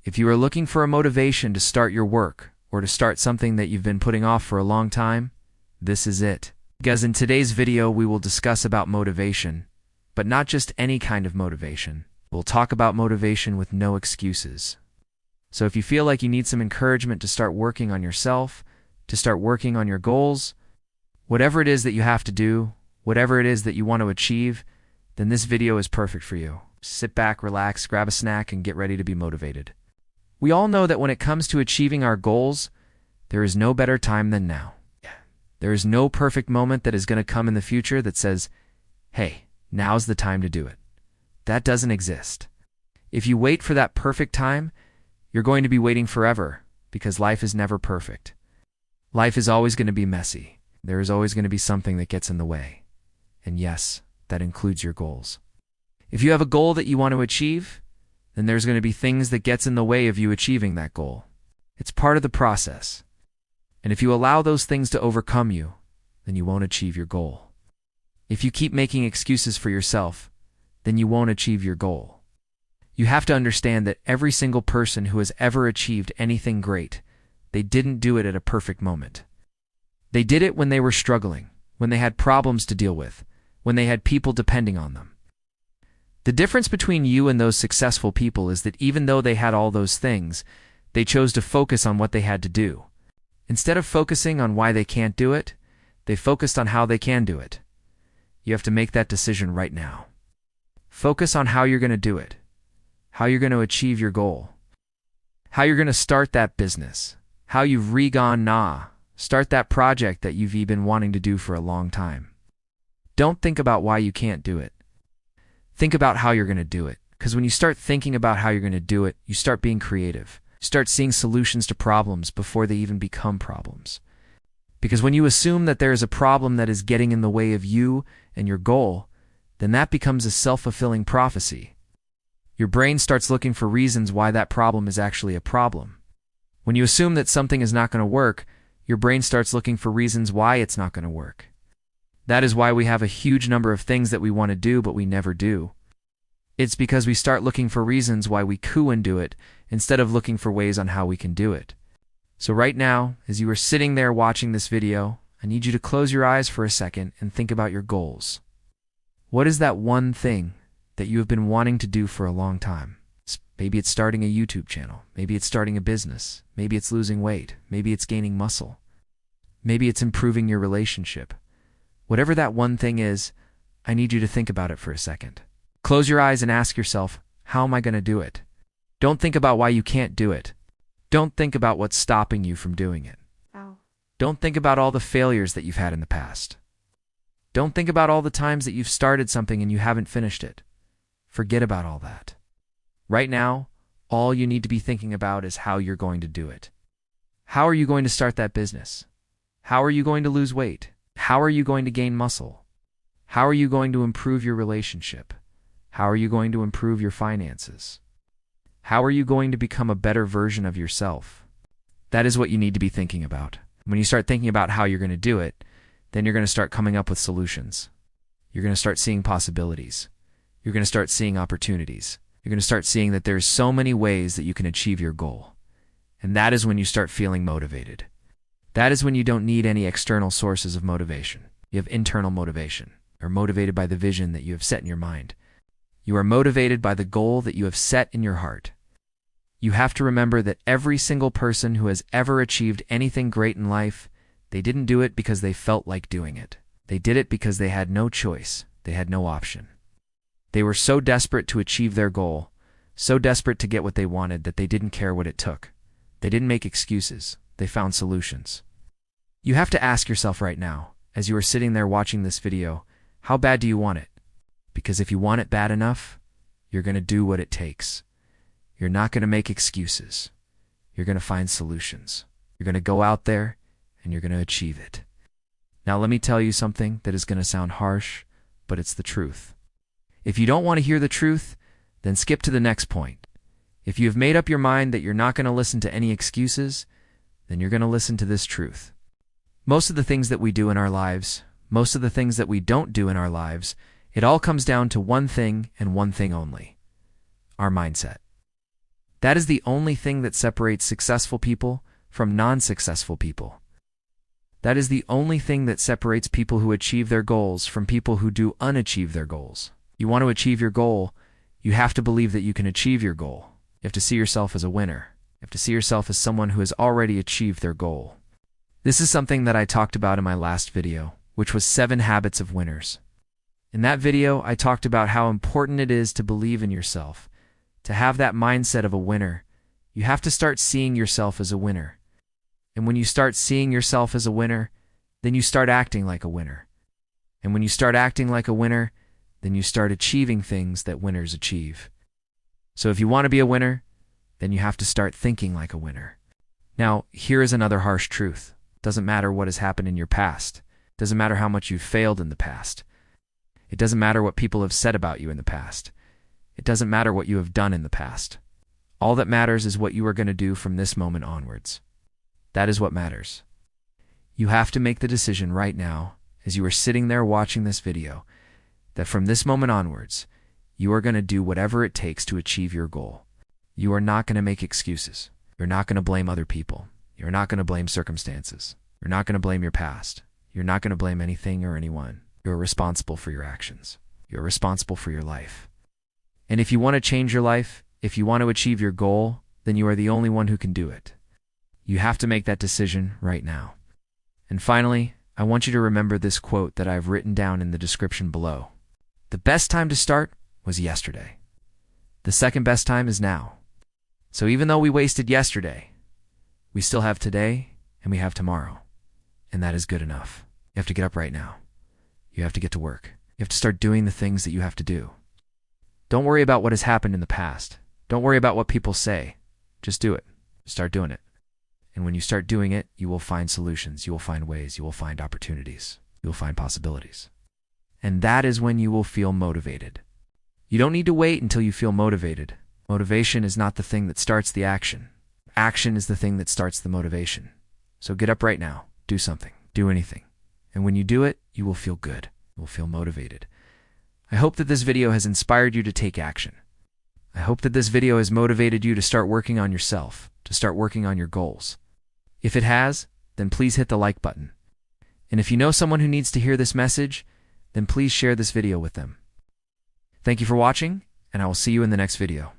If you are looking for a motivation to start your work or to start something that you've been putting off for a long time, this is it. Because in today's video, we will discuss about motivation, but not just any kind of motivation. We'll talk about motivation with no excuses. So if you feel like you need some encouragement to start working on yourself, to start working on your goals, whatever it is that you have to do, whatever it is that you want to achieve, then this video is perfect for you. Sit back, relax, grab a snack, and get ready to be motivated. We all know that when it comes to achieving our goals, there is no better time than now. There is no perfect moment that is going to come in the future that says, hey, now's the time to do it. That doesn't exist. If you wait for that perfect time, you're going to be waiting forever because life is never perfect. Life is always going to be messy. There is always going to be something that gets in the way. And yes, that includes your goals. If you have a goal that you want to achieve, then there's going to be things that gets in the way of you achieving that goal. It's part of the process. And if you allow those things to overcome you, then you won't achieve your goal. If you keep making excuses for yourself, then you won't achieve your goal. You have to understand that every single person who has ever achieved anything great, they didn't do it at a perfect moment. They did it when they were struggling, when they had problems to deal with, when they had people depending on them. The difference between you and those successful people is that even though they had all those things, they chose to focus on what they had to do. Instead of focusing on why they can't do it, they focused on how they can do it. You have to make that decision right now. Focus on how you're going to do it, how you're going to achieve your goal, how you're going to start that business, how you've start that project that you've been wanting to do for a long time. Don't think about why you can't do it. Think about how you're going to do it, because when you start thinking about how you're going to do it, you start being creative. Start seeing solutions to problems before they even become problems. Because when you assume that there is a problem that is getting in the way of you and your goal, then that becomes a self-fulfilling prophecy. Your brain starts looking for reasons why that problem is actually a problem. When you assume that something is not going to work, your brain starts looking for reasons why it's not going to work. That is why we have a huge number of things that we want to do but we never do. It's because we start looking for reasons why we couldn't do it instead of looking for ways on how we can do it. So right now, as you are sitting there watching this video, I need you to close your eyes for a second and think about your goals. What is that one thing that you have been wanting to do for a long time? Maybe it's starting a YouTube channel. Maybe it's starting a business. Maybe it's losing weight. Maybe it's gaining muscle. Maybe it's improving your relationship. Whatever that one thing is, I need you to think about it for a second. Close your eyes and ask yourself, how am I going to do it? Don't think about why you can't do it. Don't think about what's stopping you from doing it. Don't think about all the failures that you've had in the past. Don't think about all the times that you've started something and you haven't finished it. Forget about all that. Right now, all you need to be thinking about is how you're going to do it. How are you going to start that business? How are you going to lose weight? How are you going to gain muscle? How are you going to improve your relationship? How are you going to improve your finances? How are you going to become a better version of yourself? That is what you need to be thinking about. When you start thinking about how you're going to do it, then you're going to start coming up with solutions. You're going to start seeing possibilities. You're going to start seeing opportunities. You're going to start seeing that there's so many ways that you can achieve your goal. And that is when you start feeling motivated. That is when you don't need any external sources of motivation. You have internal motivation, or motivated by the vision that you have set in your mind. You are motivated by the goal that you have set in your heart. You have to remember that every single person who has ever achieved anything great in life, they didn't do it because they felt like doing it. They did it because they had no choice. They had no option. They were so desperate to achieve their goal, so desperate to get what they wanted that they didn't care what it took. They didn't make excuses. They found solutions. You have to ask yourself right now, as you are sitting there watching this video, how bad do you want it? Because if you want it bad enough, you're going to do what it takes. You're not going to make excuses. You're going to find solutions. You're going to go out there and you're going to achieve it. Now let me tell you something that is going to sound harsh, but it's the truth. If you don't want to hear the truth, then skip to the next point. If you have made up your mind that you're not going to listen to any excuses, then you're going to listen to this truth. Most of the things that we do in our lives, most of the things that we don't do in our lives, it all comes down to one thing and one thing only: our mindset. That is the only thing that separates successful people from non-successful people. That is the only thing that separates people who achieve their goals from people who do unachieve their goals. You want to achieve your goal, you have to believe that you can achieve your goal. You have to see yourself as a winner. You have to see yourself as someone who has already achieved their goal. This is something that I talked about in my last video, which was 7 Habits of Winners. In that video, I talked about how important it is to believe in yourself. To have that mindset of a winner, you have to start seeing yourself as a winner. And when you start seeing yourself as a winner, then you start acting like a winner. And when you start acting like a winner, then you start achieving things that winners achieve. So if you want to be a winner, then you have to start thinking like a winner. Now, here is another harsh truth. It doesn't matter what has happened in your past. It doesn't matter how much you've failed in the past. It doesn't matter what people have said about you in the past. It doesn't matter what you have done in the past. All that matters is what you are going to do from this moment onwards. That is what matters. You have to make the decision right now, as you are sitting there watching this video, that from this moment onwards, you are going to do whatever it takes to achieve your goal. You are not going to make excuses. You're not going to blame other people. You're not going to blame circumstances. You're not going to blame your past. You're not going to blame anything or anyone. You're responsible for your actions. You're responsible for your life. And if you want to change your life, if you want to achieve your goal, then you are the only one who can do it. You have to make that decision right now. And finally, I want you to remember this quote that I've written down in the description below. The best time to start was yesterday. The second best time is now. So even though we wasted yesterday, we still have today and we have tomorrow. And that is good enough. You have to get up right now. You have to get to work. You have to start doing the things that you have to do. Don't worry about what has happened in the past. Don't worry about what people say. Just do it. Start doing it. And when you start doing it, you will find solutions. You will find ways. You will find opportunities. You will find possibilities. And that is when you will feel motivated. You don't need to wait until you feel motivated. Motivation is not the thing that starts the action. Action is the thing that starts the motivation. So get up right now. Do something. Do anything. And when you do it, you will feel good. You will feel motivated. I hope that this video has inspired you to take action. I hope that this video has motivated you to start working on yourself, to start working on your goals. If it has, then please hit the like button. And if you know someone who needs to hear this message, then please share this video with them. Thank you for watching, and I will see you in the next video.